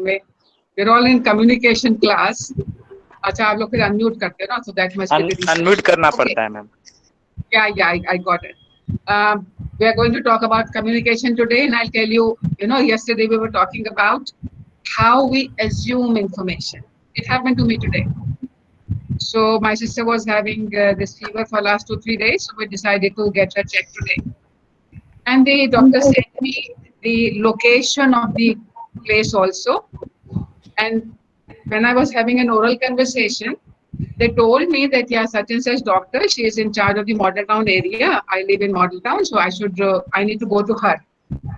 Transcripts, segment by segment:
में. We're all in communication class. अच्छा, आप लोग फिर unmute करते हो ना, so that must be the reason. Unmute करना Okay. पड़ता है ma'am. Yeah, I got it. We are going to talk about communication today, and I'll tell you, yesterday we were talking about how we assume information. It happened to me today. So my sister was having this fever for last 2-3 days, so we decided to get her checked today. And the doctor sent me the location of the place also. And when I was having an oral conversation, they told me that, yeah, such and such doctor, she is in charge of the Model Town area. I live in Model Town, so I need to go to her.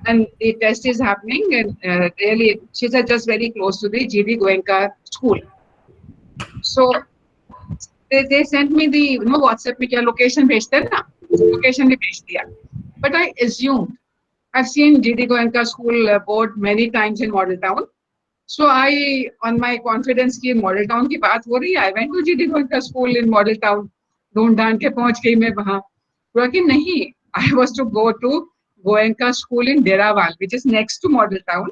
And the test is happening, and really, she's just very close to the GD Goenka school. So they sent me the WhatsApp में क्या location भेजते हैं ना, location भी भेज दिया. But I assumed I've seen GD Goenka school board many times in Model Town. So I, on my confidence की Model Town की बात हो रही है, I went to GD Goenka school in Model Town. ढूंढ ढांड के पहुंच गई मैं वहां. बोला कि नहीं, I was to go to Goenka school in Deraval, which is next to Model Town.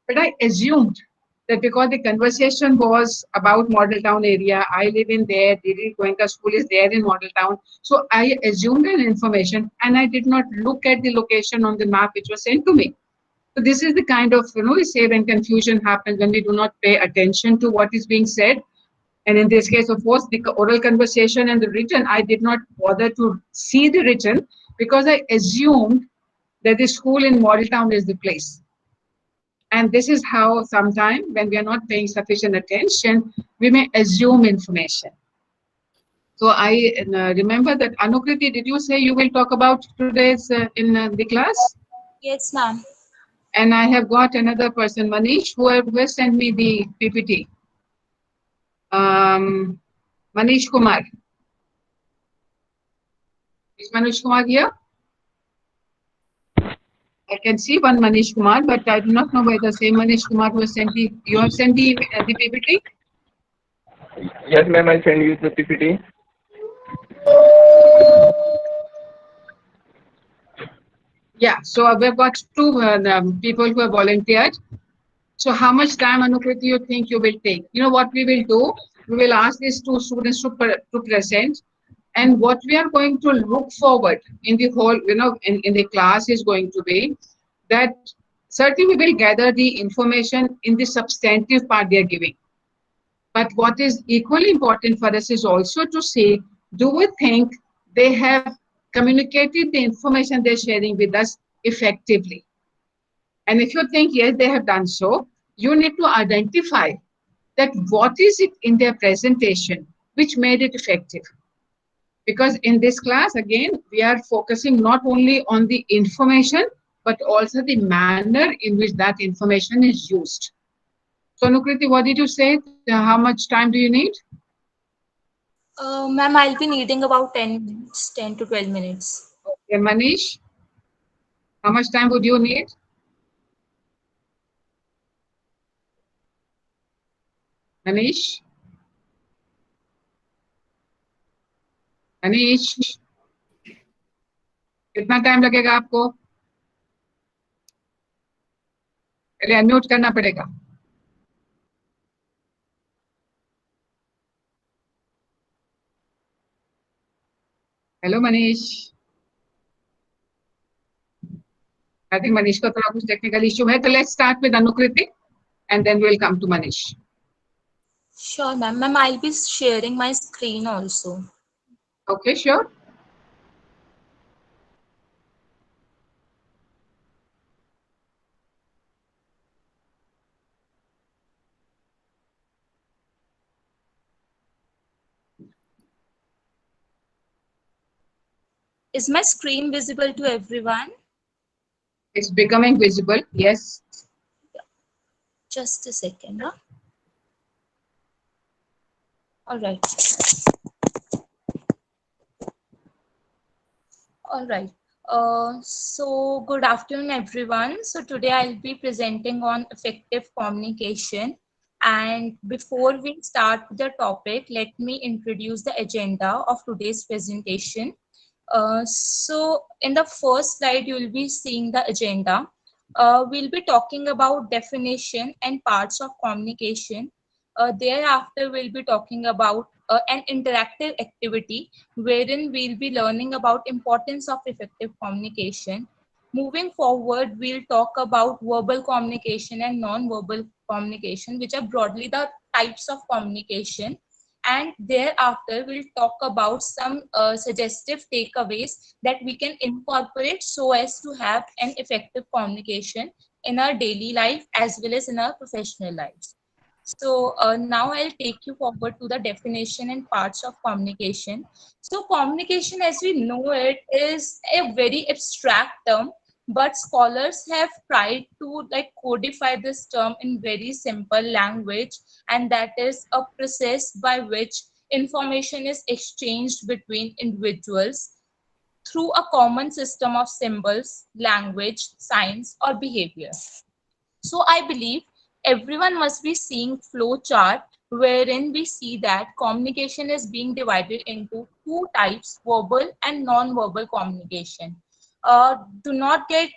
But I assumed that because the conversation was about Model Town area, I live in there, GD Goenka school is there in Model Town. So I assumed an information and I did not look at the location on the map which was sent to me. So this is the kind of, we say when confusion happens, when we do not pay attention to what is being said. And in this case, of course, the oral conversation and the written, I did not bother to see the written because I assumed that the school in Model Town is the place. And this is how sometimes when we are not paying sufficient attention, we may assume information. So I remember that, Anukriti, did you say you will talk about today's in the class? Yes, ma'am. And I have got another person, Manish, who has sent me the PPT. Manish Kumar. Is Manish Kumar here? I can see one Manish Kumar, but I do not know whether the same Manish Kumar who has sent the, you have sent the PPT? Yes, ma'am, I'll send you the PPT. Yeah, so we've got two people who have volunteered. So how much time, Anukriti, you think you will take? You know what we will do? We will ask these two students to present. And what we are going to look forward in the whole, in the class is going to be that certainly we will gather the information in the substantive part they are giving. But what is equally important for us is also to see, do we think they have communicated the information they're sharing with us effectively? And if you think, yes, they have done so, you need to identify that what is it in their presentation which made it effective. Because in this class, again, we are focusing not only on the information, but also the manner in which that information is used. So, Anukriti, what did you say? How much time do you need? Ma'am, I'll be needing about 10 to 12 minutes. Okay, Manish, how much time would you need? Manish? Manish? कितना time लगेगा आपको? पहले unmute करना पड़ेगा. Hello Manish. I think Manish का थोड़ा कुछ technical issue है, तो let's start with Anukriti and then we'll come to Manish. Sure, ma'am. Ma'am, I'll be sharing my screen also. Okay, sure. Is my screen visible to everyone? It's becoming visible, yes. Just a second, huh? All right. All right. So good afternoon, everyone. So today I'll be presenting on effective communication. And before we start the topic, let me introduce the agenda of today's presentation. So in the first slide, you will be seeing the agenda. We'll be talking about definition and parts of communication. Thereafter, we'll be talking about an interactive activity wherein we'll be learning about importance of effective communication. Moving forward, we'll talk about verbal communication and non-verbal communication, which are broadly the types of communication. And thereafter, we'll talk about some suggestive takeaways that we can incorporate so as to have an effective communication in our daily life as well as in our professional lives. So now I'll take you forward to the definition and parts of communication. So communication as we know it is a very abstract term, but scholars have tried to like codify this term in very simple language, and that is a process by which information is exchanged between individuals through a common system of symbols, language, signs, or behavior. So I believe everyone must be seeing flow chart wherein we see that communication is being divided into two types, verbal and non-verbal communication. Do not get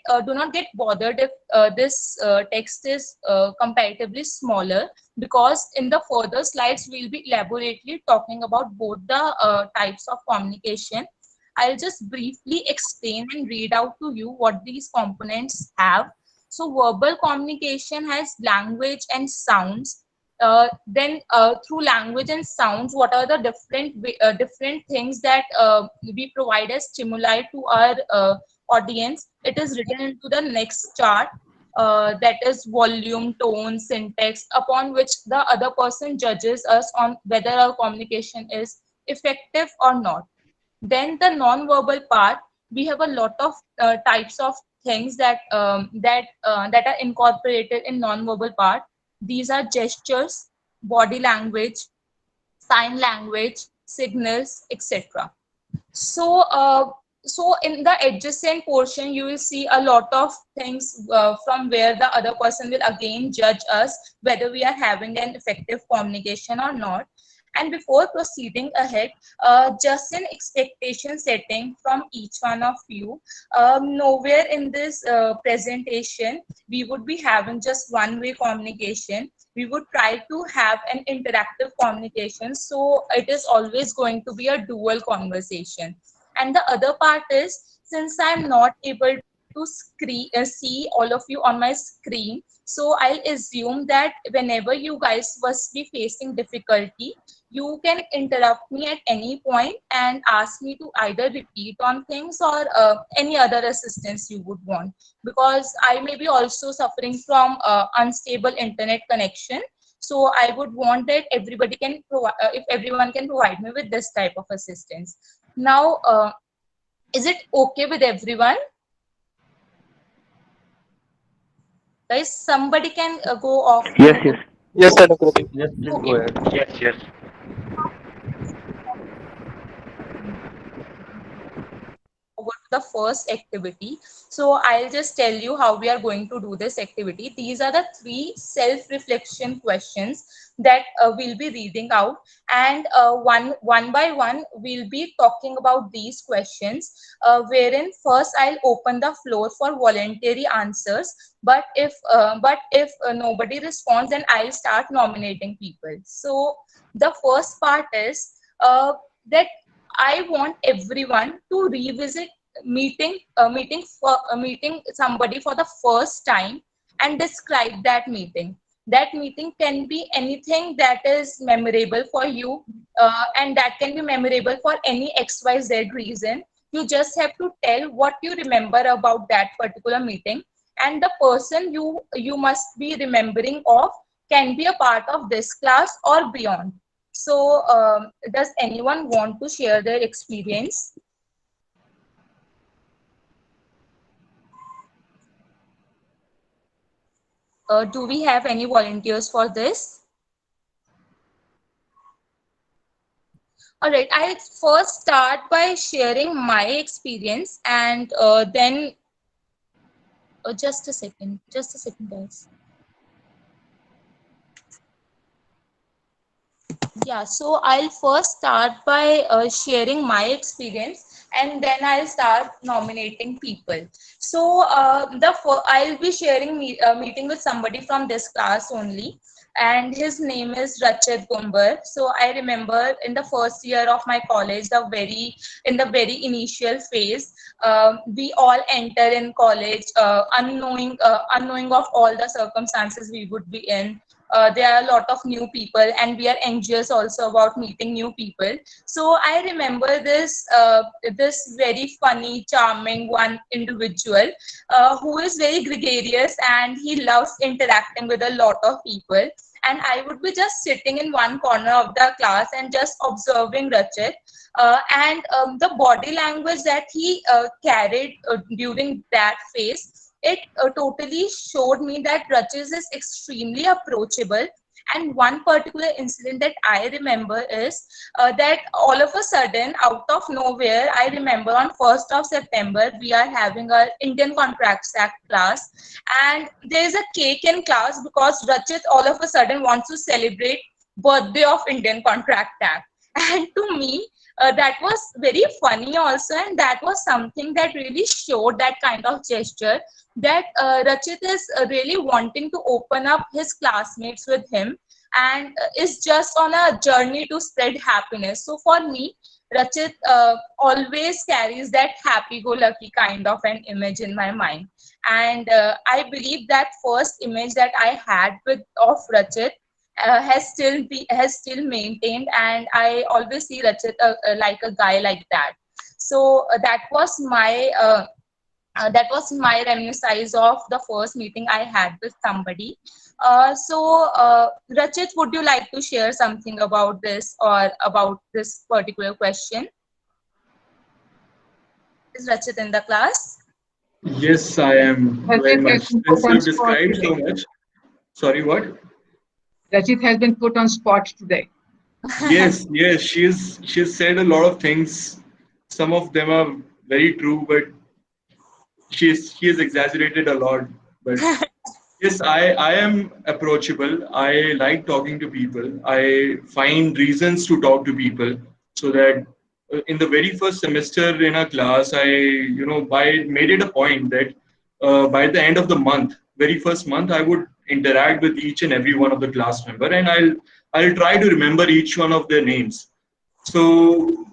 bothered if this text is comparatively smaller, because in the further slides we'll be elaborately talking about both the types of communication. I'll just briefly explain and read out to you what these components have. So verbal communication has language and sounds. Then through language and sounds, what are the different things that we provide as stimuli to our audience? It is written into the next chart. That is volume, tone, syntax, upon which the other person judges us on whether our communication is effective or not. Then the non-verbal part, we have a lot of types of things that are incorporated in non-verbal part. These are gestures, body language, sign language, signals, etc. So, so in the adjacent portion, you will see a lot of things from where the other person will again judge us whether we are having an effective communication or not. And before proceeding ahead, just an expectation setting from each one of you. Nowhere in this presentation, we would be having just one-way communication. We would try to have an interactive communication. So it is always going to be a dual conversation. And the other part is, since I'm not able to see all of you on my screen, so I'll assume that whenever you guys must be facing difficulty, you can interrupt me at any point and ask me to either repeat on things or any other assistance you would want, because I may be also suffering from unstable internet connection. So I would want that everybody can provide, if everyone can provide me with this type of assistance. Now, is it okay with everyone? Guys, somebody can go off. Yes, yes. Yes, Anukriti. Yes, please Okay. go ahead. Yes, yes. Forward to the first activity. So I'll just tell you how we are going to do this activity. These are the three self-reflection questions that we'll be reading out, and one by one we'll be talking about these questions. Wherein first I'll open the floor for voluntary answers. But if nobody responds, then I'll start nominating people. So the first part is that I want everyone to revisit meeting somebody for the first time and describe that meeting. That meeting can be anything that is memorable for you, and that can be memorable for any XYZ reason. You just have to tell what you remember about that particular meeting, and the person you must be remembering of can be a part of this class or beyond. So, does anyone want to share their experience? Do we have any volunteers for this? All right, I'll first start by sharing my experience, and then just a second, guys. Yeah, so I'll first start by sharing my experience, and then I'll start nominating people. So I'll be sharing meeting with somebody from this class only, and his name is Rachit Gumbar. So I remember in the first year of my college, in the very initial phase, we all enter in college unknowing of all the circumstances we would be in. There are a lot of new people, and we are anxious also about meeting new people. So I remember this very funny, charming one individual who is very gregarious, and he loves interacting with a lot of people. And I would be just sitting in one corner of the class and just observing Rachit. And the body language that he carried during that phase, it totally showed me that Rachit is extremely approachable. And one particular incident that I remember is that all of a sudden, out of nowhere, I remember on 1st of September, we are having our Indian Contracts Act class, and there is a cake in class because Rachit all of a sudden wants to celebrate birthday of Indian Contract Act. And to me, that was very funny also, and that was something that really showed that kind of gesture, that Rachit is really wanting to open up his classmates with him, and is just on a journey to spread happiness. So for me, Rachit always carries that happy-go-lucky kind of an image in my mind. And I believe that first image that I had of Rachit has still maintained, and I always see Rachit like a guy like that. So that was my reminiscence of the first meeting I had with somebody. Rachit, would you like to share something about this or about this particular question? Is Rachit in the class? Yes, I am very Rachit has much. been put Since on you've spot described so today. much, sorry, what? Rachit has been put on spot today. Yes, she's said a lot of things. Some of them are very true, but she has exaggerated a lot. But yes, I am approachable. I like talking to people. I find reasons to talk to people, so that in the very first semester in a class, I made it a point that by the end of the month, very first month, I would interact with each and every one of the class member, and I'll try to remember each one of their names. So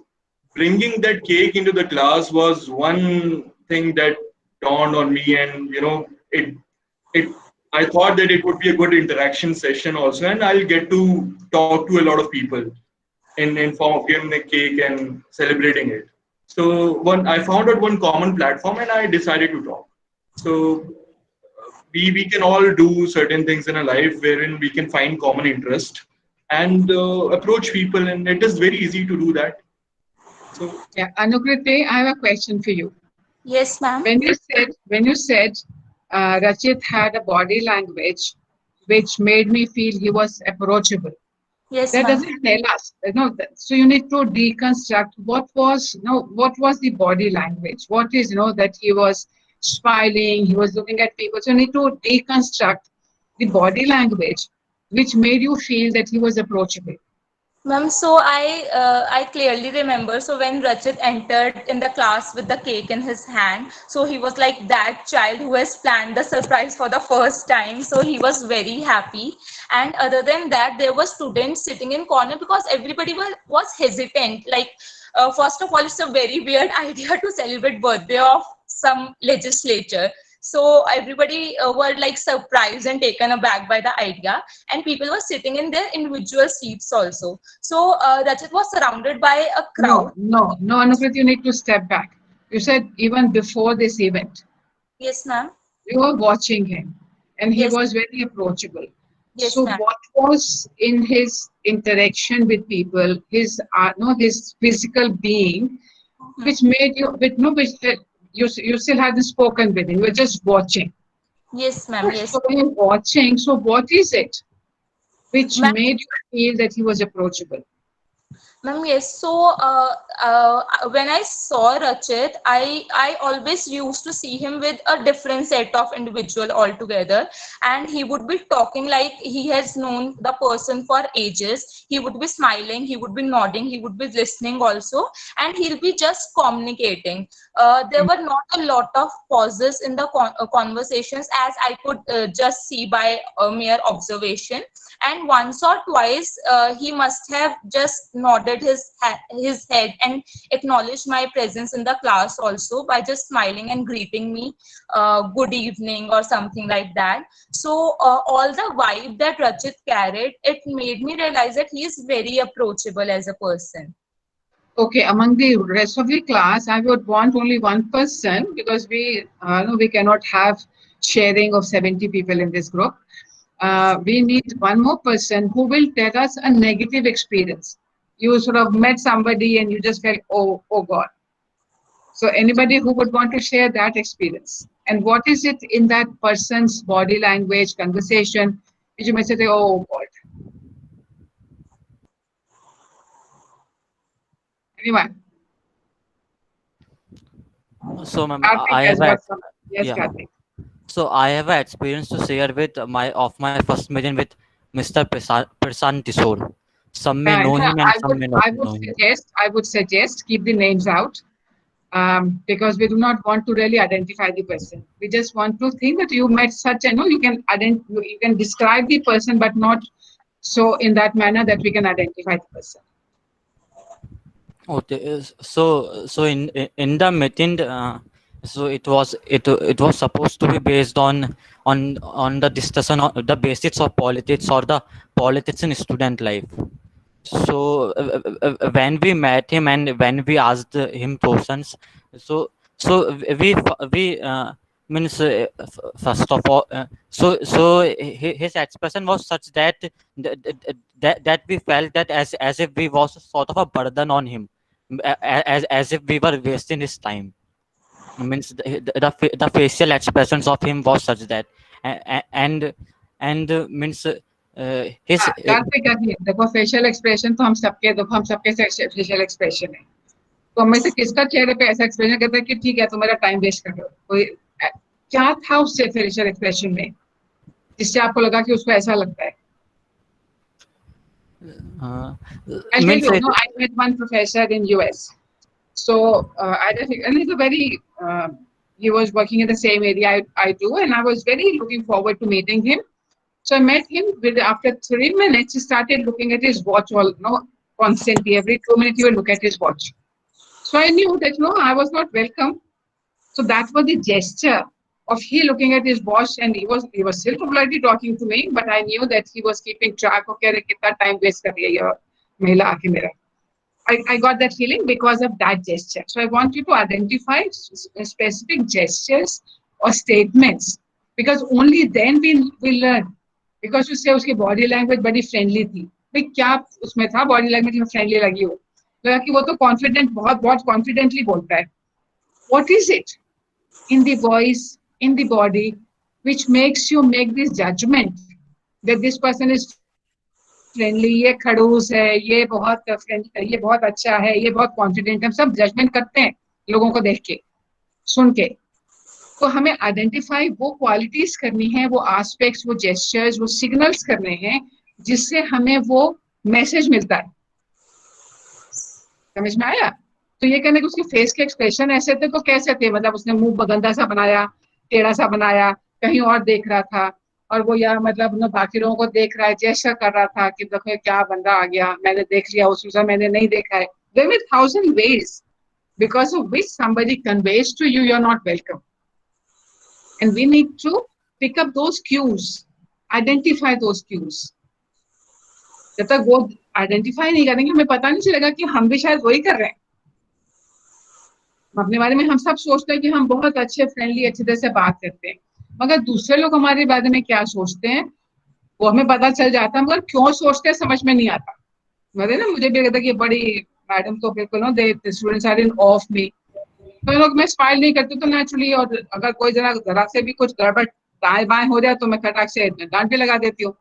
bringing that cake into the class was one thing that dawned on me, and it I thought that it would be a good interaction session also, and I'll get to talk to a lot of people in form of giving a cake and celebrating it. So one I found out one common platform, and I decided to talk. So we can all do certain things in a life wherein we can find common interest and approach people, and it is very easy to do that. So Yeah, Anukriti, I have a question for you. Yes, ma'am. When you said Rachit had a body language which made me feel he was approachable, Yes, that ma'am. doesn't tell us. So you need to deconstruct what was the body language. What is that he was smiling, he was looking at people. So you need to deconstruct the body language which made you feel that he was approachable. Ma'am, so I clearly remember. So when Rachit entered in the class with the cake in his hand, so he was like that child who has planned the surprise for the first time. So he was very happy. And other than that, there were students sitting in corner because everybody was hesitant. Like, first of all, it's a very weird idea to celebrate birthday of some legislature. So everybody were like surprised and taken aback by the idea, and people were sitting in their individual seats also. So Rachit was surrounded by a crowd. No, Anukriti, you need to step back. You said even before this event, Yes, ma'am. you were watching him and he Yes, was very approachable. yes, So ma'am. what was in his interaction with people, his no, his physical being, Mhm. which made you, you still hadn't spoken with him, you were just watching. Yes, ma'am. Yes, So when you're watching, so what is it which ma'am. made you feel that he was approachable? Ma'am, yes. So when I saw Rachit, I always used to see him with a different set of individual altogether, and he would be talking like he has known the person for ages. He would be smiling, he would be nodding, he would be listening also, and he'll be just communicating. There were not a lot of pauses in the conversations, as I could just see by mere observation. And once or twice he must have just nodded his head and acknowledged my presence in the class also by just smiling and greeting me good evening or something like that. So all the vibe that Rachit carried, it made me realize that he is very approachable as a person. Okay, among the rest of the class, I would want only one person because we cannot have sharing of 70 people in this group. We need one more person who will tell us a negative experience. You sort of met somebody and you just felt, oh God. So anybody who would want to share that experience, and what is it in that person's body language, conversation, which you may say, oh God. Anyone? So, ma'am, Karthik I has have got a, some. Yes, yeah. Karthik. So I have an experience to share with my first meeting with Mr. Prasant Tisol. Some may know him and some may not know him. I would suggest keep the names out because we do not want to really identify the person. We just want to think that you met such a you can describe the person, but not so in that manner that we can identify the person. Okay, so in the meeting, so it was supposed to be based on the discussion on the basics of politics or the politics in student life. So when we met him and when we asked him questions, so we means first of all, his expression was such that we felt that as if we was sort of a burden on him, as if we were wasting his time. Means the facial expressions of him was such that and means his Kartik अभी देखो facial expression तो हम सबके facial expression है तो हमें से किसका चेहरे पे ऐसा एक्सप्रेशन करता है कि ठीक है तुम मेरा टाइम वेस्ट कर रहे हो कोई क्या था उससे फेशियल एक्सप्रेशन में जिससे आपको लगा कि उसको ऐसा लगता है I'll tell means you, I met one professor in US. So I don't think, and he's a very, he was working in the same area I do, and I was very looking forward to meeting him. So I met him. After 3 minutes, he started looking at his watch constantly. Every 2 minutes, he would look at his watch. So I knew that I was not welcome. So that was the gesture of he looking at his watch, and he was still politely talking to me, but I knew that he was keeping track of kitna time waste kar rahi hai ye mahila aake mera. I got that feeling because of that gesture. So I want you to identify specific gestures or statements because only then we learn. Because you say उसकी body language बड़ी friendly थी. भाई क्या उसमें था body language में friendly लगी हो? लगा कि वो तो confident बहुत confidently बोलता है. What is it in the voice, in the body, which makes you make this judgment that this person is friendly ये खड़ूस है ये बहुत अच्छा है ये बहुत कॉन्फिडेंट है हम सब जजमेंट करते हैं लोगों को देख के सुन के तो हमें आइडेंटिफाई वो क्वालिटीज करनी है वो एस्पेक्ट्स वो जेस्चर्स वो सिग्नल्स करने हैं जिससे हमें वो मैसेज मिलता है समझ में आया तो ये कहने कि उसके फेस के एक्सप्रेशन ऐसे थे तो कैसे थे मतलब उसने मुंह गंदा सा बनाया टेढ़ा सा बनाया कहीं और देख रहा था और वो या मतलब बाकी लोगों को देख रहा है जेस्चर कर रहा था कि देखो क्या बंदा आ गया मैंने देख लिया उसको मैंने नहीं देखा है there were 1,000 ways because of which somebody conveys to you you're not welcome and we need to pick up those cues identify those cues जब तक वो आइडेंटिफाई नहीं करेंगे हमें पता नहीं चलेगा कि हम भी शायद वही कर रहे हैं अपने बारे में हम सब सोचते हैं कि हम बहुत अच्छे फ्रेंडली अच्छे तरह से बात करते हैं मगर दूसरे लोग हमारे बारे में क्या सोचते हैं वो हमें पता चल जाता है मगर क्यों सोचते हैं समझ में नहीं आता मतलब ना मुझे भी लगता है कि बड़ी मैडम तो बिल्कुल the students are in of me तो लोग मैं स्माइल नहीं करती तो नेचुरली और अगर कोई जरा से भी कुछ गड़बड़ दाएं बाएं हो जाए तो मैं खटाक से डांट भी लगा देती हूँ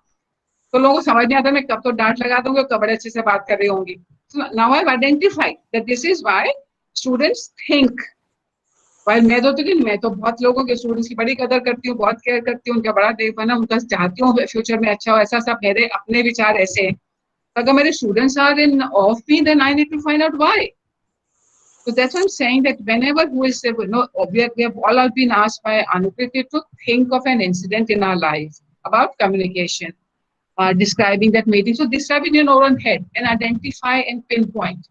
तो लोगों को समझ नहीं आता मैं कब तो डांट लगा दूंगी और कब बड़े अच्छे से बात कर रही होंगी. So now I've identified that this is why students think. While मैं तो बहुत लोगों के स्टूडेंट्स की बड़ी कदर करती हूँ, बहुत केयर करती हूँ, उनका बड़ा देखना, उनका चाहती हूँ फ्यूचर में अच्छा हो, ऐसा सब मेरे अपने विचार ऐसे हैं. अगर मेरे students are in awe of me, then I need to find out why. So that's why I'm saying that whenever we have all been asked by Anukriti to think of an incident in our life about communication, describing that meeting. So describe in your own head and identify and pinpoint.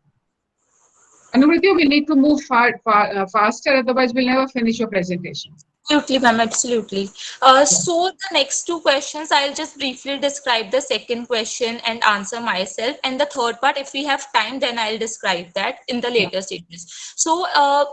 Anukriti, we need to move faster, otherwise we'll never finish your presentation. Absolutely, ma'am, absolutely. So the next two questions, I'll just briefly describe the second question and answer myself. And the third part, if we have time, then I'll describe that in the later stages. So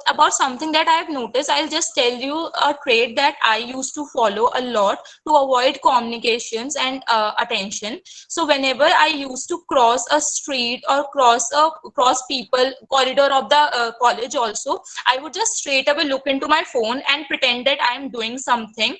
about something that I have noticed, I'll just tell you a trait that I used to follow a lot to avoid communications and attention. So whenever I used to cross a street or cross people corridor of the college also, I would just straight away look into my phone and pretend that I am doing something,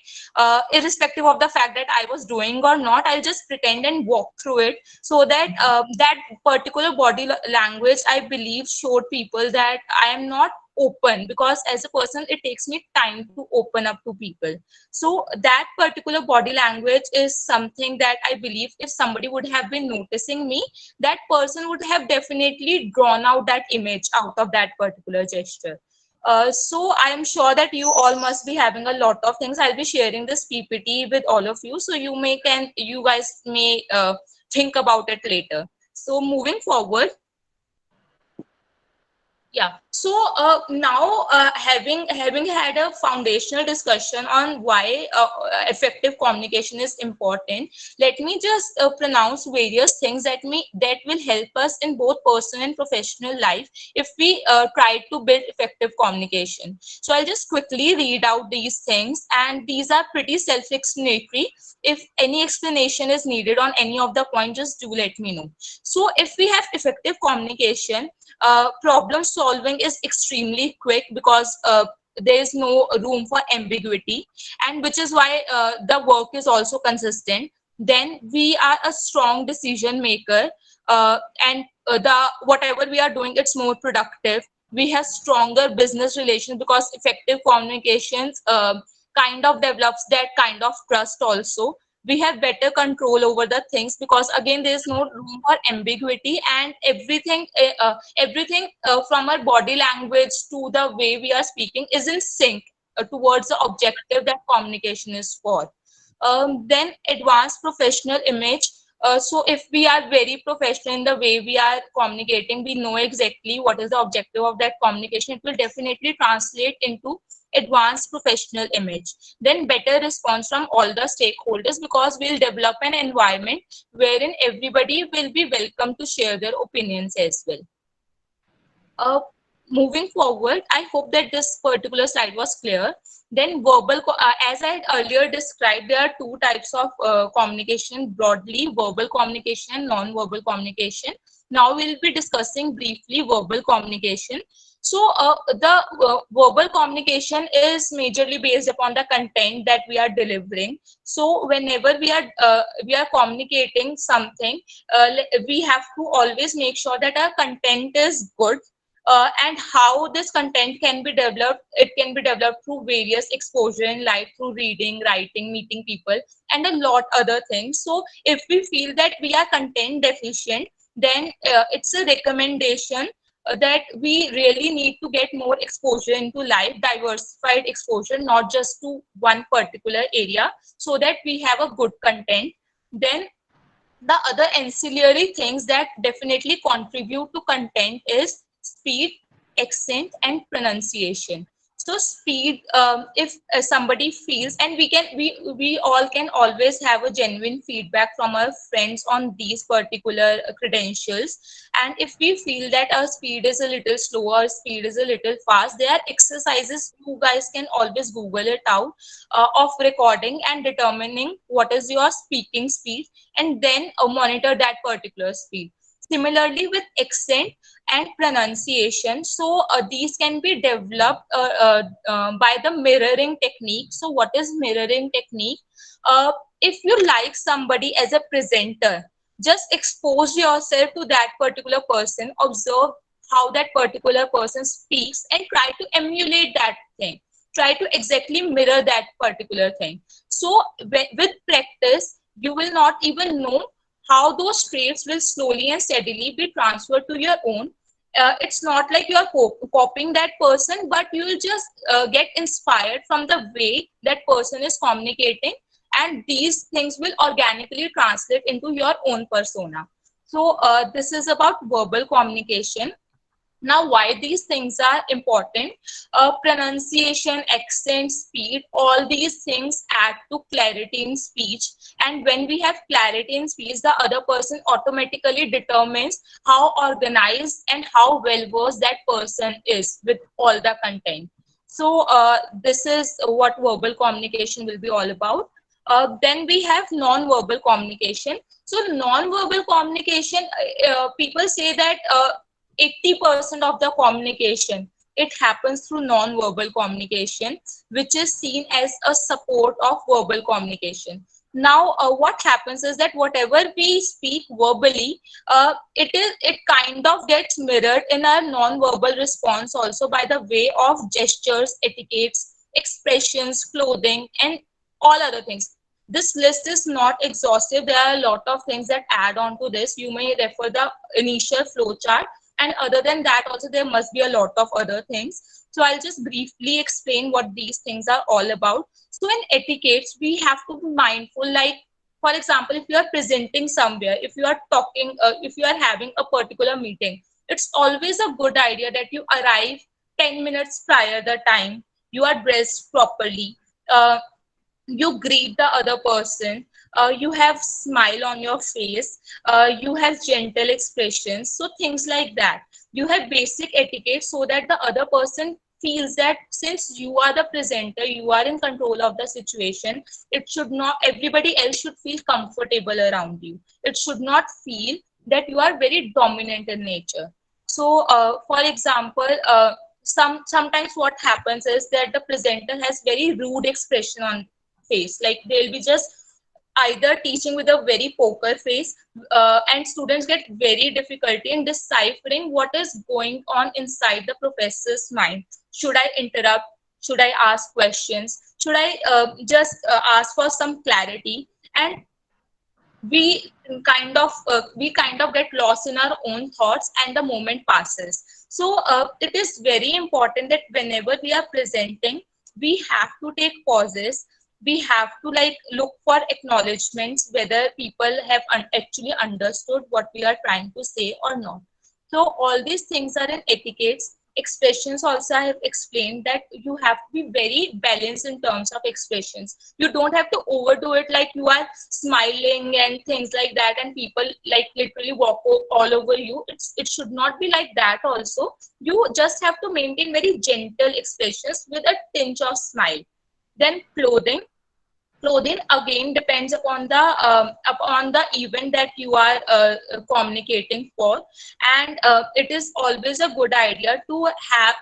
irrespective of the fact that I was doing or not. I'll just pretend and walk through it, so that that particular body language, I believe, showed people that I am not open, because as a person it takes me time to open up to people. So that particular body language is something that I believe if somebody would have been noticing me, that person would have definitely drawn out that image out of that particular gesture. So I am sure that you all must be having a lot of things. I'll be sharing this PPT with all of you, so you guys may think about it later. So moving forward, yeah. So now, having had a foundational discussion on why effective communication is important, let me just pronounce various things that will help us in both personal and professional life if we try to build effective communication. So I'll just quickly read out these things, and these are pretty self-explanatory. If any explanation is needed on any of the points, just do let me know. So if we have effective communication, problem solving is extremely quick, because there is no room for ambiguity, and which is why the work is also consistent. Then we are a strong decision maker, and the whatever we are doing, it's more productive. We have stronger business relations, because effective communications kind of develops that kind of trust also. We have better control over the things, because again there is no room for ambiguity, and everything from our body language to the way we are speaking is in sync towards the objective that communication is for. Then advanced professional image. So if we are very professional in the way we are communicating, we know exactly what is the objective of that communication, it will definitely translate into advanced professional image. Then better response from all the stakeholders, because we'll develop an environment wherein everybody will be welcome to share their opinions as well. Moving forward, I hope that this particular slide was clear. Then as I had earlier described, there are two types of communication broadly: verbal communication and non-verbal communication. Now we'll be discussing briefly verbal communication. So the verbal communication is majorly based upon the content that we are delivering. So whenever we are communicating something, we have to always make sure that our content is good. And how this content can be developed, it can be developed through various exposure in life, through reading, writing, meeting people, and a lot other things. So if we feel that we are content deficient, then it's a recommendation that we really need to get more exposure into life, diversified exposure, not just to one particular area, so that we have a good content. Then the other ancillary things that definitely contribute to content is speed, accent, and pronunciation. So speed, if somebody feels, and we all can always have a genuine feedback from our friends on these particular credentials. And if we feel that our speed is a little slow or speed is a little fast, there are exercises, you guys can always Google it out, of recording and determining what is your speaking speed, and then monitor that particular speed. Similarly, with accent and pronunciation, so these can be developed by the mirroring technique. So what is mirroring technique? If you like somebody as a presenter, just expose yourself to that particular person, observe how that particular person speaks, and try to emulate that thing, try to exactly mirror that particular thing. So with practice, you will not even know how those traits will slowly and steadily be transferred to your own. It's not like you are copying that person, but you will just get inspired from the way that person is communicating, and these things will organically translate into your own persona. So this is about verbal communication. Now, why these things are important? Pronunciation, accent, speed, all these things add to clarity in speech. And when we have clarity in speech, the other person automatically determines how organized and how well versed that person is with all the content. So this is what verbal communication will be all about. Then we have non-verbal communication. So non-verbal communication, people say that 80% of the communication, it happens through non-verbal communication, which is seen as a support of verbal communication. Now what happens is that whatever we speak verbally, it kind of gets mirrored in our non-verbal response also, by the way of gestures, etiquettes, expressions, clothing, and all other things. This list is not exhaustive. There are a lot of things that add on to this. You may refer the initial flow chart, and other than that also there must be a lot of other things. So I'll just briefly explain what these things are all about. So in etiquettes, we have to be mindful, like for example, if you are presenting somewhere, if you are talking, if you are having a particular meeting, it's always a good idea that you arrive 10 minutes prior the time, you are dressed properly, uh, you greet the other person, you have smile on your face, you have gentle expressions, so things like that. You have basic etiquette so that the other person feels that since you are the presenter, you are in control of the situation. It should not, everybody else should feel comfortable around you. It should not feel that you are very dominant in nature. So for example, sometimes what happens is that the presenter has very rude expression on face, like they'll be just either teaching with a very poker face, and students get very difficulty in deciphering what is going on inside the professor's mind. Should I interrupt? Should I ask questions? Should I just ask for some clarity? And we kind of get lost in our own thoughts, and the moment passes. So it is very important that whenever we are presenting, we have to take pauses. We have to like look for acknowledgements whether people have actually understood what we are trying to say or not. So all these things are in etiquettes. Expressions also, I have explained that you have to be very balanced in terms of expressions. You don't have to overdo it, like you are smiling and things like that, and people like literally walk all over you. It should not be like that also. You just have to maintain very gentle expressions with a tinge of smile. Then clothing again depends upon the event that you are communicating for, and it is always a good idea to have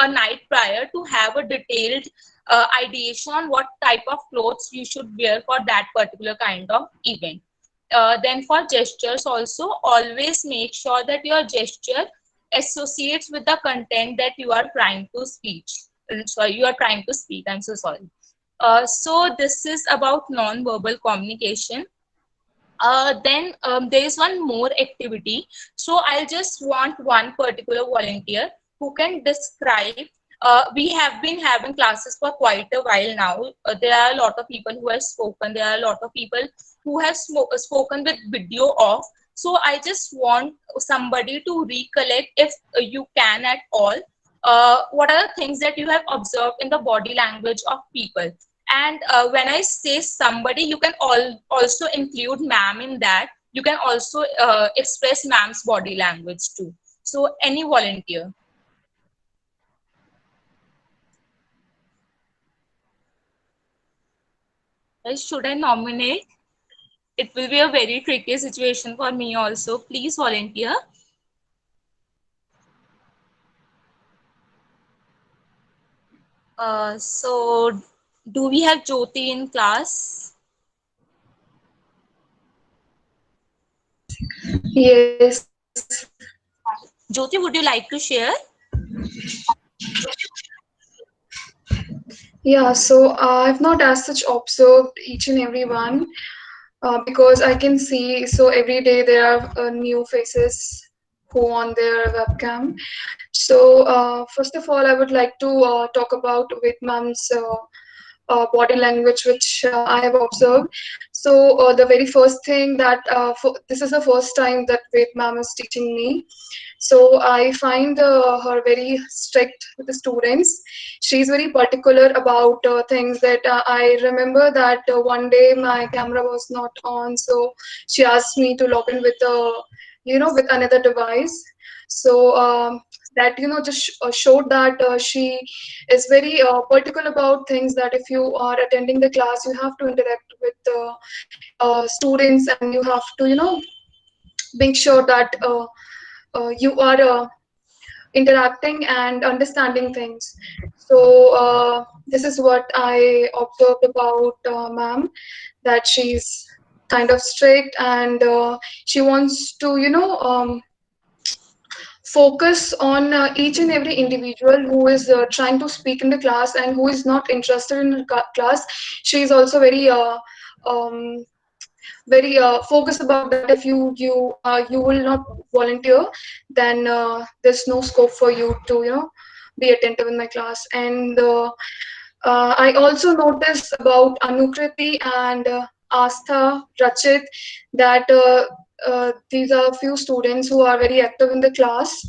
a night prior to have a detailed ideation on what type of clothes you should wear for that particular kind of event. Then for gestures also, always make sure that your gesture associates with the content that you are trying to speak. I'm so sorry. So this is about non-verbal communication. Then there is one more activity. So I'll just want one particular volunteer who can describe. We have been having classes for quite a while now. There are a lot of people who have spoken. There are a lot of people who have spoken with video off. So I just want somebody to recollect, if you can at all, what are the things that you have observed in the body language of people. And when I say somebody, you can also include ma'am in that. You can also express ma'am's body language too. So any volunteer. Should I nominate? it will be a very tricky situation for me also. Please volunteer. So do we have Jyoti in class? Yes. Jyoti, would you like to share? Yeah, so I've not as such observed each and every one because I can see, so every day there are new faces who on their webcam. So first of all, I would like to talk about with mom's body language, which I have observed. So the very first thing that this is the first time that Ved ma'am is teaching me. So I find her very strict with the students. She's very particular about things that I remember that one day my camera was not on, so she asked me to log in with with another device. So that just showed that she is very particular about things, that if you are attending the class, you have to interact with students, and you have to make sure that you are interacting and understanding things. So this is what I observed about ma'am, that she's kind of strict, and she wants to focus on each and every individual who is trying to speak in the class and who is not interested in the class. She is also um, very focused about that. If you will not volunteer, then there's no scope for you to be attentive in my class. And I also noticed about Anukriti and Astha, Rachit, that these are few students who are very active in the class,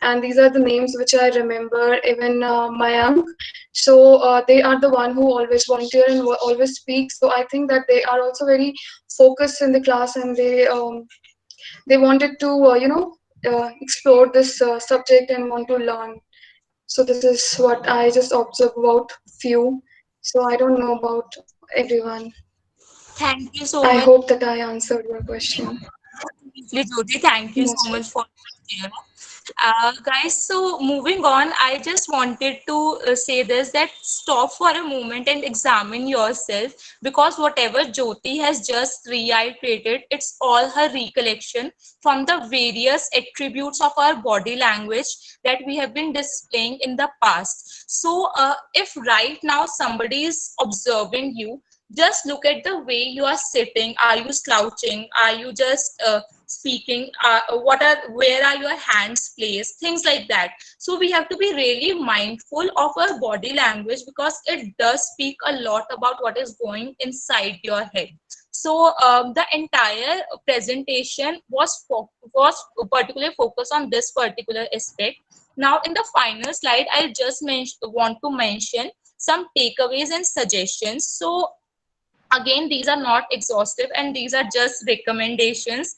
and these are the names which I remember. Even Mayank. So they are the one who always volunteer and always speak. So I think that they are also very focused in the class, and they wanted to explore this subject and want to learn. So this is what I just observed about few. So I don't know about everyone. Thank you so I much, hope that I answered your question. Jyoti. Thank you so Most much for sharing. Guys, so moving on, I just wanted to say this, that stop for a moment and examine yourself, because whatever Jyoti has just reiterated, it's all her recollection from the various attributes of our body language that we have been displaying in the past. So, if right now somebody is observing you, just look at the way you are sitting. Are you slouching? Are you just speaking? Where are your hands placed? Things like that. So we have to be really mindful of our body language, because it does speak a lot about what is going inside your head. So the entire presentation was particularly focused on this particular aspect. Now in the final slide, I just want to mention some takeaways and suggestions. So again, these are not exhaustive, and these are just recommendations.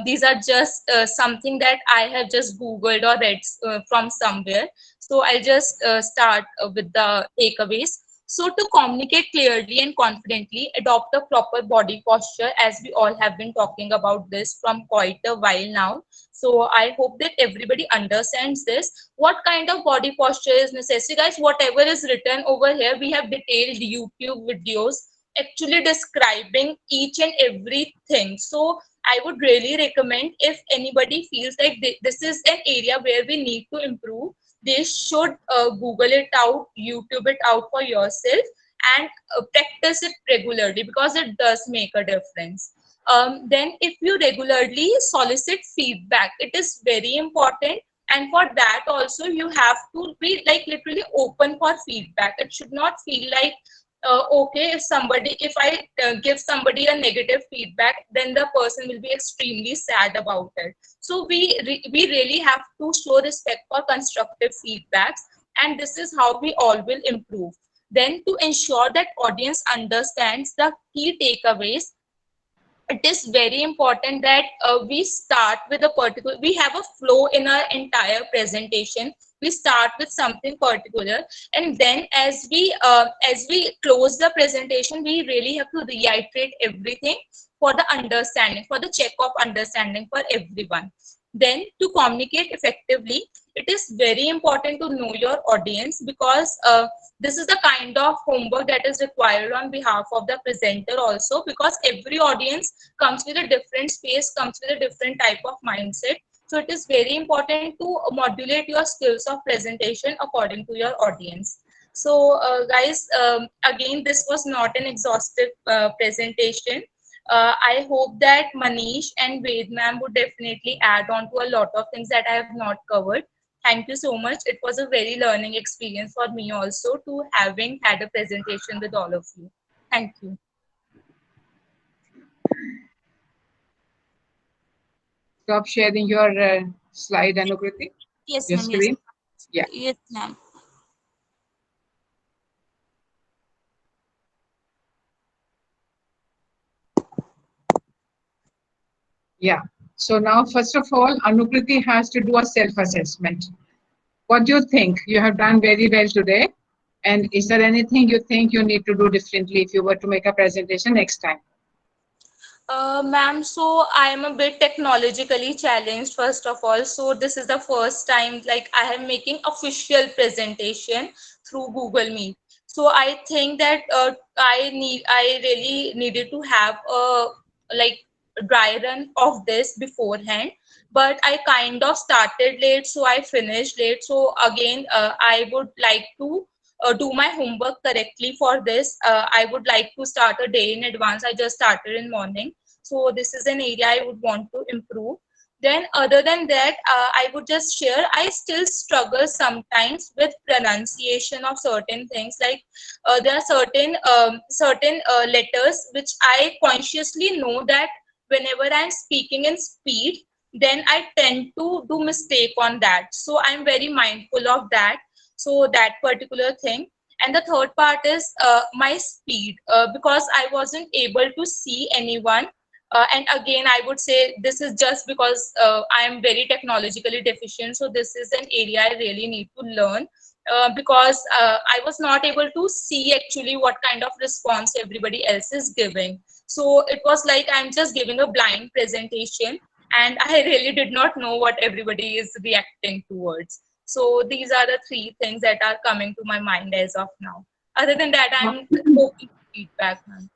These are just something that I have just googled or read from somewhere. So I'll just start with the takeaways. So to communicate clearly and confidently, adopt a proper body posture, as we all have been talking about this from quite a while now. So I hope that everybody understands this. What kind of body posture is necessary, guys? Whatever is written over here, we have detailed YouTube videos actually describing each and everything. So I would really recommend, if anybody feels like this is an area where we need to improve, they should Google it out, YouTube it out for yourself, and practice it regularly, because it does make a difference. Then if you regularly solicit feedback, it is very important. And for that also, you have to be like literally open for feedback. It should not feel like okay, if I give somebody a negative feedback, then the person will be extremely sad about it. So we really have to show respect for constructive feedbacks, and this is how we all will improve. Then to ensure that audience understands the key takeaways, it is very important that we start with a particular, we have a flow in our entire presentation. we start with something particular, and then as we close the presentation, we really have to reiterate everything for the understanding, for the check of understanding for everyone. Then to communicate effectively, it is very important to know your audience, because this is the kind of homework that is required on behalf of the presenter also, because every audience comes with a different space, comes with a different type of mindset. So it is very important to modulate your skills of presentation according to your audience. So guys, again, this was not an exhaustive presentation. I hope that Manish and Ved ma'am would definitely add on to a lot of things that I have not covered. Thank you so much. It was a very learning experience for me also to having had a presentation with all of you. Thank you. Stop sharing your slide, Anukriti. Yes, Your ma'am. Yes, screen. Yeah. yes, ma'am. Yeah. So now, first of all, Anukriti has to do a self-assessment. What do you think? You have done very well today. And is there anything you think you need to do differently if you were to make a presentation next time? Ma'am, so I am a bit technologically challenged, first of all. So this is the first time like I am making official presentation through Google Meet. So I think that I really needed to have a like dry run of this beforehand. But I kind of started late, so I finished late. So again, I would like to do my homework correctly for this. I would like to start a day in advance. I just started in morning. So this is an area I would want to improve. Then other than that, I would just share, I still struggle sometimes with pronunciation of certain things. Like there are certain letters which I consciously know that whenever I'm speaking in speed, then I tend to do mistake on that. So I'm very mindful of that. So that particular thing. And the third part is my speed, because I wasn't able to see anyone. And again, I would say this is just because I am very technologically deficient. So this is an area I really need to learn, because I was not able to see actually what kind of response everybody else is giving. So it was like I'm just giving a blind presentation, and I really did not know what everybody is reacting towards. So these are the three things that are coming to my mind as of now. Other than that, I'm open to feedback, ma'am.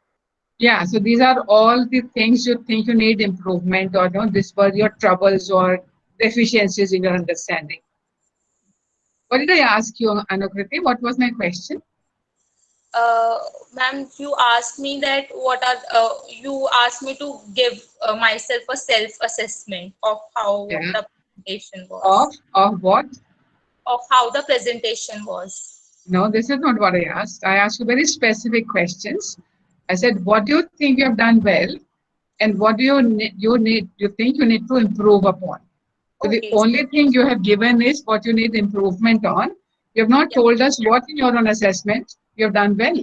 Yeah, so these are all the things you think you need improvement, or no, this were your troubles or deficiencies in your understanding. What did I ask you, Anukriti? What was my question? uh, Ma'am, you asked me that you asked me to give myself a self-assessment of how Yeah. the presentation was, Of what? of how the presentation was. No, this is not what I asked. I asked you very specific questions. I said, what do you think you have done well, and what do you think you need to improve upon? So the Okay. only thing you have given is what you need improvement on. You have not Yeah. told us what in your own assessment you have done well.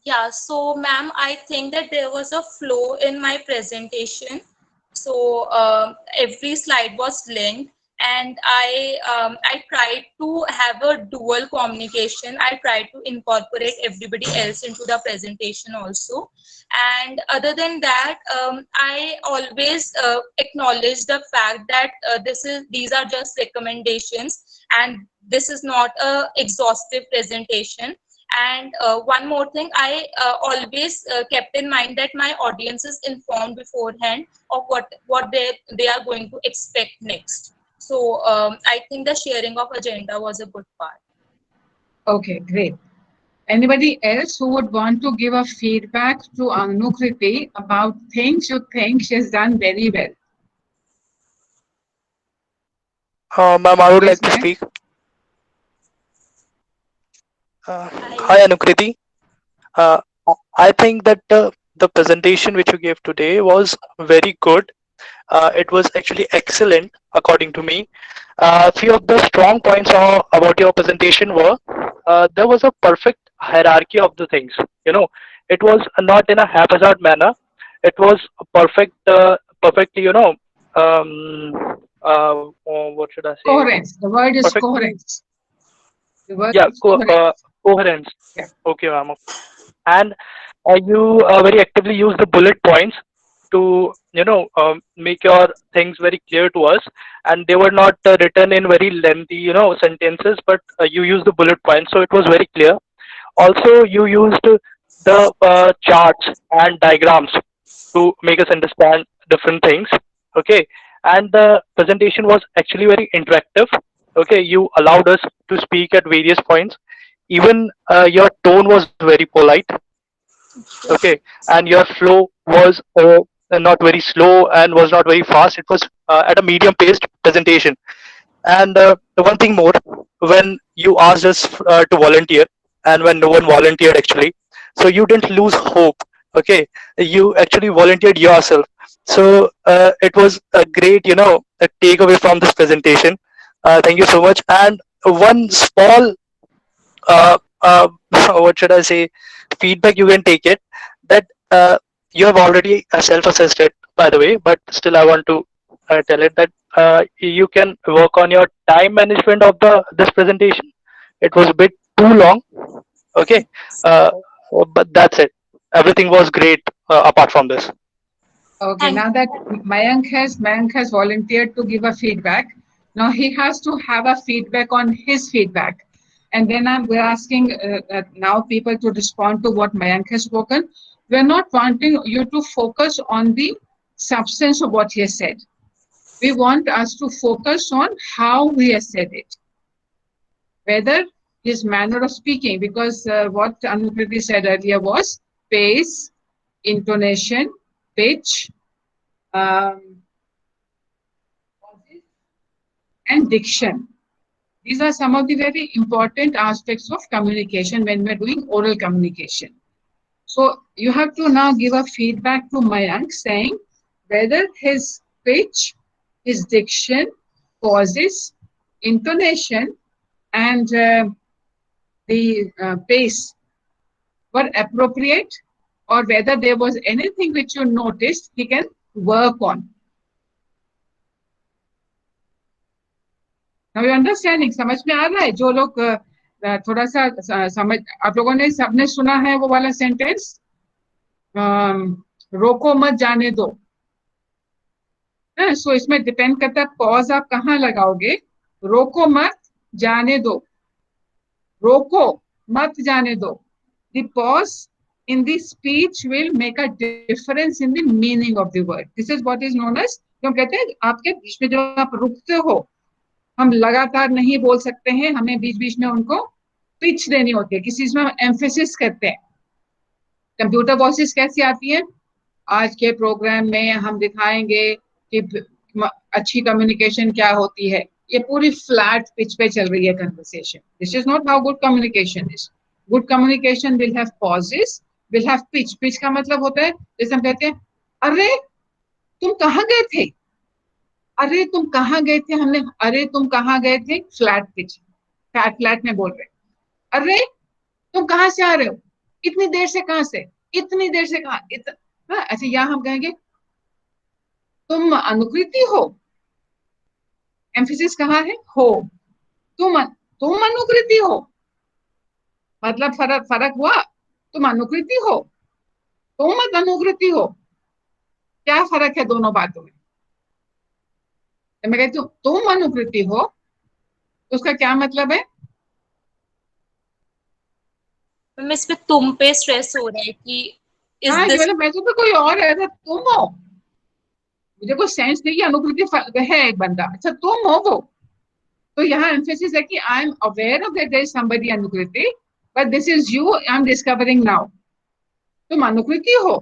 Yeah, so ma'am, I think that there was a flow in my presentation. So every slide was linked, and I tried to have a dual communication. I tried to incorporate everybody else into the presentation also. And other than that, I always acknowledge the fact that these are just recommendations, and this is not a exhaustive presentation. And one more thing, I always kept in mind that my audience is informed beforehand of what they are going to expect next. So I think the sharing of agenda was a good part. Okay, great. Anybody else who would want to give a feedback to Anukriti about things you think she has done very well? Ma'am, I would Yes, like to ma'am. speak. I Hi, Anukriti. Uh, I think that the presentation which you gave today was very good. It was actually excellent, according to me. Few of the strong points about your presentation were there was a perfect hierarchy of the things. You know, it was not in a haphazard manner. It was perfectly, um, what should I say? Coherence. The word is Perfectly. coherence. The word Yeah, is coherence. coherence. Yeah. Okay, ma'am. And you very actively use the bullet points to make your things very clear to us, and they were not written in very lengthy sentences, but you used the bullet points, so it was very clear. Also, you used the charts and diagrams to make us understand different things. Okay, and the presentation was actually very interactive. Okay, you allowed us to speak at various points. Even your tone was very polite. Okay, and your flow was not very slow and was not very fast. It was at a medium paced presentation. And one thing more, when you asked us to volunteer, and when no one volunteered actually, so you didn't lose hope. Okay, you actually volunteered yourself. So it was a great, a takeaway from this presentation. Thank you so much. And one small, uh, uh, what should I say, feedback you can take it, that you have already self-assessed it, by the way, but still I want to tell it that you can work on your time management of the this presentation. It was a bit too long. Okay, uh, but that's it. Everything was great apart from this. Okay, Thank now that Mayank has volunteered to give a feedback, now he has to have a feedback on his feedback. And then we're asking now people to respond to what Mayank has spoken. We're not wanting you to focus on the substance of what he has said. We want us to focus on how he has said it. Whether his manner of speaking, because what Anukriti said earlier was pace, intonation, pitch, and diction. These are some of the very important aspects of communication when we're doing oral communication. So you have to now give a feedback to Mayank saying whether his pitch, his diction, pauses, intonation, and the pace were appropriate, or whether there was anything which you noticed he can work on. Now you understanding, समझ में आ रहा है? जो लोग थोड़ा सा समझ, आप लोगों ने सबने सुना है वो वाला सेंटेंस, रोको मत जाने दो. सो इसमें डिपेंड करता है पॉज आप कहाँ लगाओगे. रोको मत जाने दो, रोको मत जाने दो. The pause in the speech will make a difference in the meaning of the word. This is what is known as, क्यों कहते हैं आपके बीच में जब आप रुकते हो, हम लगातार नहीं बोल सकते हैं, हमें बीच बीच में उनको पिच देनी होती है, किसी चीज में हम एम्फेसिस करते हैं. कंप्यूटर वॉइसेस कैसी आती है? आज के प्रोग्राम में हम दिखाएंगे कि अच्छी कम्युनिकेशन क्या होती है. ये पूरी फ्लैट पिच पे चल रही है conversation. This is not how good communication is. Good communication will have pauses, will have pitch. Pitch का मतलब होता है जैसे हम कहते हैं, अरे तुम कहाँ गए थे, अरे तुम कहाँ गए थे. हमने अरे तुम कहाँ गए थे, फ्लैट पिच, फ्लैट में बोल रहे. अरे तुम कहाँ से आ रहे हो, इतनी देर से कहाँ से, इतनी देर से कहाँ. अच्छा, यहाँ हम कहेंगे तुम अनुकृति हो, एम्फेसिस कहाँ है, हो. तुम अनुकृति हो, मतलब फर्क हुआ. तुम अनुकृति हो, तुम अनुकृति हो. क्या फर्क है दोनों बातों में? मैं कहती हूँ तुम अनुकृति हो, उसका क्या मतलब है? इस पे तुम पे स्ट्रेस हो रहा है कि हाँ, मतलब मैं तो कोई और है, तुम हो. मुझे कोई सेंस नहीं कि अनुकृति है एक बंदा. अच्छा, तुम हो वो. तो यहाँ एम्फेसिस है कि I am aware of that there is somebody Anukriti, but this is you I am discovering now. तुम अनुकृति हो,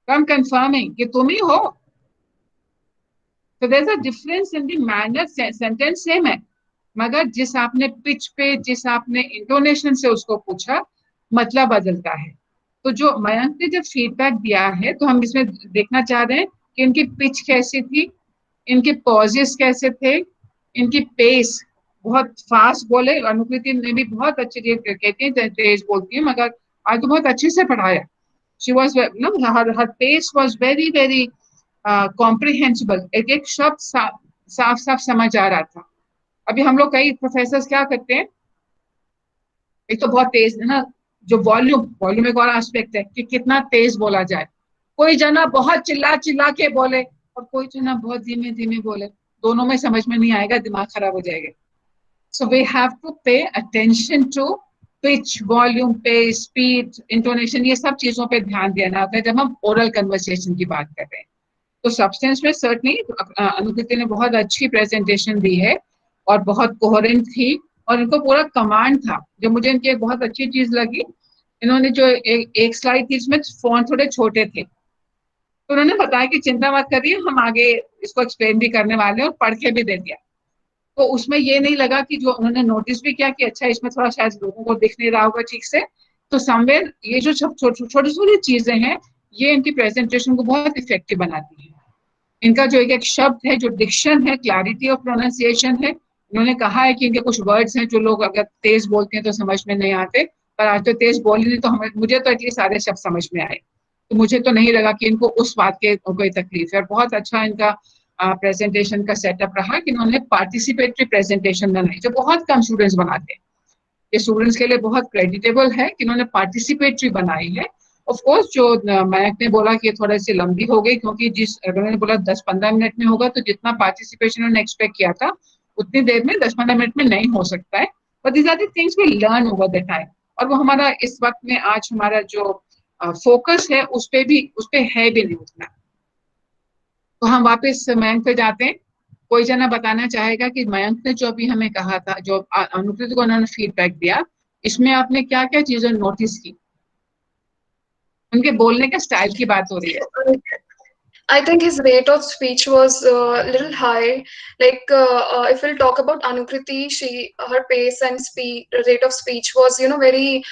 आई एम कंफर्मिंग कि तुम ही हो. तो there is a difference in the manner. Sentence same है, मगर जिस आपने पिच पे, जिस आपने इंटोनेशन से उसको पूछा, मतलब बदलता है. तो जो मयंक ने जब फीडबैक दिया है, तो हम इसमें देखना चाह रहे हैं कि इनकी पिच कैसी थी, इनके पॉजेस कैसे थे, इनकी पेस. बहुत फास्ट बोले. अनुकृति ने भी बहुत अच्छे कहती है तेज बोलती है, मगर आज तो बहुत अच्छे से पढ़ाया. She was, her pace was very comprehensible, एक एक शब्द साफ साफ समझ आ रहा था। अभी हम लोग कई प्रोफेसर क्या करते हैं, एक तो बहुत तेज है ना, जो वॉल्यूम एक और एस्पेक्ट है कि कितना तेज बोला जाए। कोई जना बहुत चिल्ला चिल्ला के बोले और कोई जना बहुत धीमे धीमे बोले, दोनों में समझ में नहीं आएगा, दिमाग खराब हो जाएगा। So we have to pay attention to pitch, volume, pace, speed, intonation, ये सब चीजों पे ध्यान देना होता है जब हम ओरल कन्वर्सेशन की बात कर रहे हैं। तो सब्सटेंस में सर्टनली अनुकृति ने बहुत अच्छी प्रेजेंटेशन दी है और बहुत कोहेरेंट थी, और इनको पूरा कमांड था। जो मुझे इनकी एक बहुत अच्छी चीज लगी, इन्होंने जो एक स्लाइड थी इसमें फॉन्ट थोड़े छोटे थे, तो उन्होंने बताया कि चिंता मत करिए, हम आगे इसको एक्सप्लेन भी करने वाले हैं, और पढ़ के भी दे दिया। तो उसमें ये नहीं लगा कि जो उन्होंने नोटिस भी किया कि अच्छा इसमें थोड़ा शायद लोगों को दिख नहीं रहा होगा ठीक से, तो समवेयर ये जो छोटी छोटी चीजें हैं ये इनकी प्रेजेंटेशन को बहुत इफेक्टिव बनाती है। इनका जो एक एक शब्द है, जो डिक्शन है, क्लैरिटी ऑफ प्रोनाउंसिएशन है, उन्होंने कहा है कि इनके कुछ वर्ड्स हैं जो लोग अगर तेज बोलते हैं तो समझ में नहीं आते, पर आज तो तेज बोली नहीं तो मुझे तो एटलीस्ट सारे शब्द समझ में आए, तो मुझे तो नहीं लगा कि इनको उस बात के कोई तकलीफ है। और बहुत अच्छा इनका प्रेजेंटेशन का सेटअप रहा कि इन्होंने पार्टिसिपेटरी प्रेजेंटेशन बनाई, जो बहुत कम स्टूडेंट्स बनाते हैं। ये स्टूडेंट्स के लिए बहुत क्रेडिटेबल है कि इन्होंने पार्टिसिपेटरी बनाई है। ऑफ कोर्स जो मयंक ने बोला कि ये थोड़ी सी लंबी हो गई, क्योंकि जिस उन्होंने बोला 10-15 मिनट में होगा, तो जितना पार्टिसिपेशन उन्होंने एक्सपेक्ट किया था उतनी देर में 10-15 मिनट में नहीं हो सकता है, but these are the things we learn over the time. और वो हमारा इस वक्त में आज हमारा जो फोकस है उस पे है भी नहीं उतना। तो हम वापस मयंक पे जाते हैं। कोई जना बताना चाहेगा कि मयंक ने जो अभी हमें कहा था, जो अनुकृति को उन्होंने फीडबैक दिया, इसमें आपने क्या क्या चीजें नोटिस की? उनके बोलने के स्टाइल की बात हो रही है। I think his rate of speech was a little high. Like if we'll talk about Anukriti, her pace and rate of speech was, very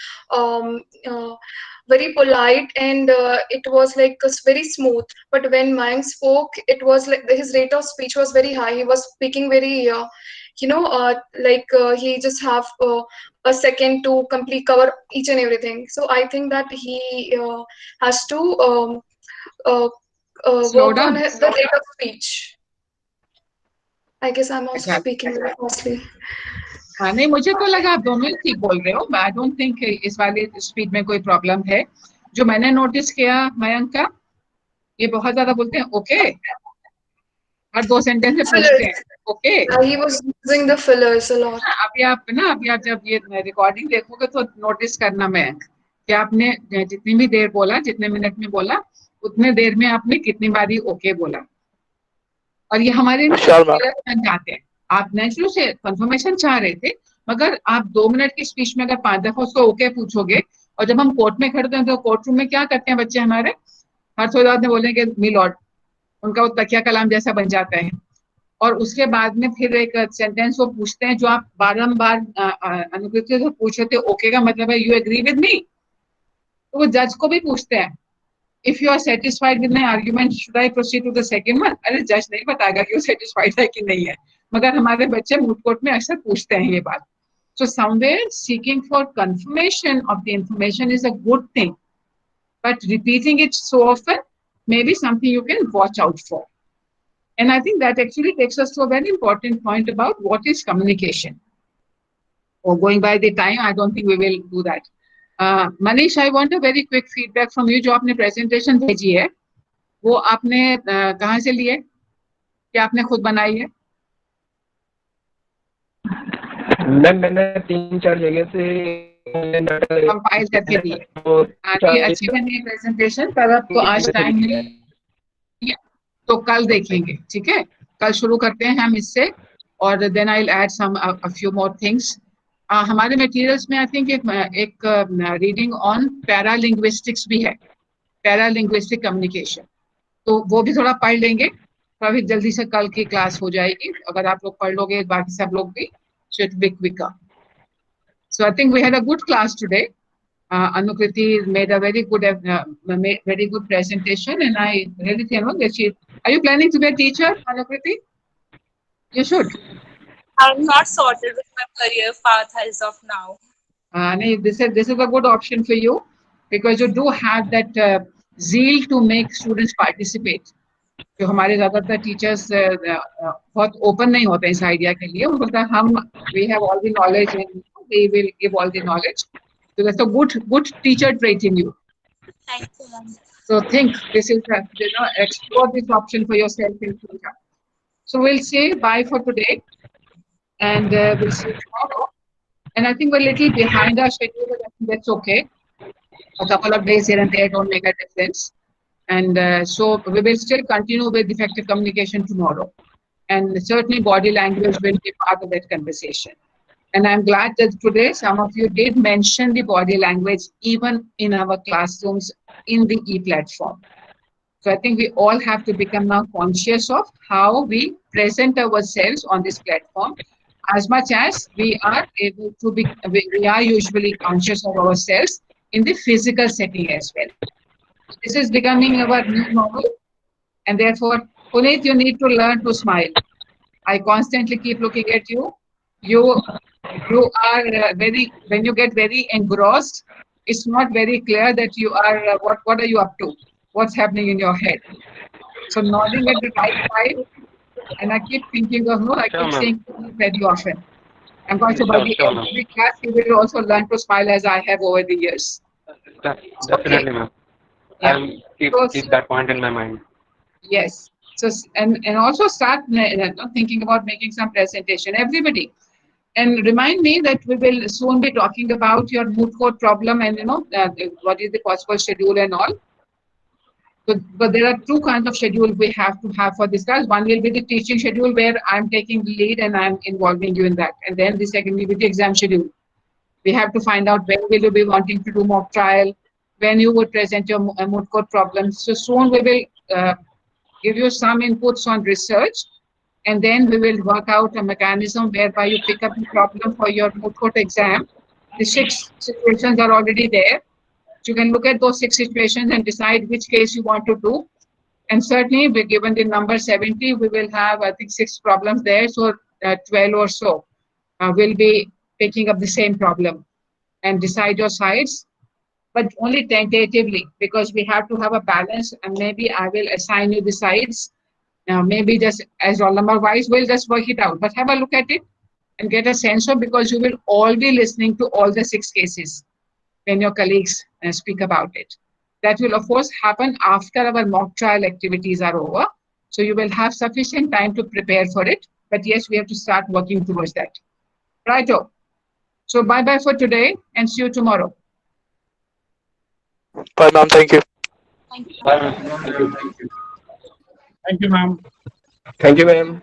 very polite, and it was like very smooth. But when Mayank spoke, it was like his rate of speech was very high. He was speaking very, he just have a second to complete cover each and everything. So I think that he has to uh, Slow work down. on the rate of speech. I guess I'm also अच्छा, speaking very fastly. हाँ नहीं, मुझे तो लगा आप दोनों ही ठीक बोल रहे हो। आई डोंट थिंक इस वाली स्पीड में कोई प्रॉब्लम है। जो मैंने नोटिस किया मयंक का, ये बहुत ज्यादा बोलते हैं ओके, हर 2 सेंटेंस में पूछते हैं okay. He was using the fillers a lot. अभी आप जब ये रिकॉर्डिंग देखोगे तो नोटिस करना मयंक कि आपने जितनी भी देर बोला, जितने मिनट में बोला, उतने देर में आपने कितनी बारी ओके बोला। और ये हमारे बन जाते हैं। आप नेचुरल से कंफर्मेशन चाह रहे थे, मगर आप 2 मिनट की स्पीच में अगर 5 दफा उसको ओके पूछोगे, और जब हम कोर्ट में खड़े हैं तो कोर्ट रूम में क्या करते हैं बच्चे हमारे, हर थोड़ी देर में बोलेंगे मी लॉर्ड, उनका वो तकिया कलाम जैसा बन जाता है। और उसके बाद में फिर एक सेंटेंस वो पूछते हैं जो आप बारंबार अनुकृति से पूछे थे, ओके का मतलब है यू एग्री विद मी। तो वो जज को भी पूछते हैं, if you are satisfied with my argument should I proceed to the second one. अरे जज नहीं बताएगा कि वो सेटिस्फाइड है कि नहीं है, मगर हमारे बच्चे मूड कोर्ट में अक्सर पूछते हैं ये बात। So somewhere seeking for confirmation of the information is a good thing, but repeating it so often may be something you can watch out for. And I think that actually takes us to a very important point about what is communication. Or going by the time, I don't think we will do that. Manish, I want a very quick feedback from you. जो आपने presentation भेजी है, वो आपने कहाँ से ली है? क्या आपने खुद बनाई है? मैंने 3-4 जगह से कंपाइल करके दी है। अच्छी बनी है प्रेजेंटेशन, पर आपको आज टाइम नहीं, तो कल देखेंगे, ठीक है? कल शुरू करते हैं हम इससे, और then I will add some a few more things. हमारे मटेरियल्स में आई थिंक एक रीडिंग ऑन पैरालिंग्विस्टिक्स भी है, पैरालिंग्विस्टिक कम्युनिकेशन, तो वो भी थोड़ा पढ़ लेंगे, फिर जल्दी से कल की क्लास हो जाएगी। अगर आप लोग पढ़ लोगे, बाकी सब लोग भी, so it will be quicker. So I think we had a good class today. Anukriti made a very good presentation, and I really think that she. Are you planning to be a teacher, Anukriti? You should. I'm not sorted with my career path as of now. This is a good option for you, because you do have that zeal to make students participate. जो हमारे ज्यादातर teachers बहुत open नहीं होते इस idea के लिए, वो बोलते हैं हम we have all the knowledge and we will give all the knowledge. So that's a good teacher trait in you. Thank you, ma'am. So think this is explore this option for yourself in future. So we'll say bye for today, and we'll see you tomorrow. And I think we're a little behind our schedule, but I think that's okay. A couple of days here and there don't make a difference. And so we will still continue with effective communication tomorrow. And certainly body language will be part of that conversation. And I'm glad that today some of you did mention the body language even in our classrooms in the e-platform. So I think we all have to become now conscious of how we present ourselves on this platform, as much as we are able to be, we are usually conscious of ourselves in the physical setting as well. This is becoming our new normal, and therefore, Puneet, you need to learn to smile. I constantly keep looking at you. You are very, when you get very engrossed, it's not very clear that you are, what are you up to? What's happening in your head? So nodding at the right time, and I keep thinking of, I keep saying very often. I'm going to, by the end of the class, you will also learn to smile as I have over the years. Definitely, ma'am. Yeah. I'll keep that point in my mind. Yes. So, and also start thinking about making some presentation, everybody. And remind me that we will soon be talking about your mood court problem and, what is the possible schedule and all. But there are two kinds of schedule we have to have for this class. One will be the teaching schedule where I'm taking the lead and I'm involving you in that. And then the second will be the exam schedule. We have to find out when will you be wanting to do mock trial, when you would present your mood court problems. So soon we will give you some inputs on research, and then we will work out a mechanism whereby you pick up the problem for your moot court exam. The 6 situations are already there. So you can look at those 6 situations and decide which case you want to do. And certainly, we're given the number 70, we will have, I think, 6 problems there. So 12 or so will be picking up the same problem and decide your sides, but only tentatively, because we have to have a balance, and maybe I will assign you the sides. Maybe just as roll number wise, we'll just work it out. But have a look at it and get a sense of, because you will all be listening to all the 6 cases when your colleagues speak about it. That will, of course, happen after our mock trial activities are over. So you will have sufficient time to prepare for it. But yes, we have to start working towards that. Righto. So bye-bye for today and see you tomorrow. Bye, ma'am. Thank you. Thank you. Bye, ma'am. Thank you. Thank you, ma'am. Thank you, ma'am.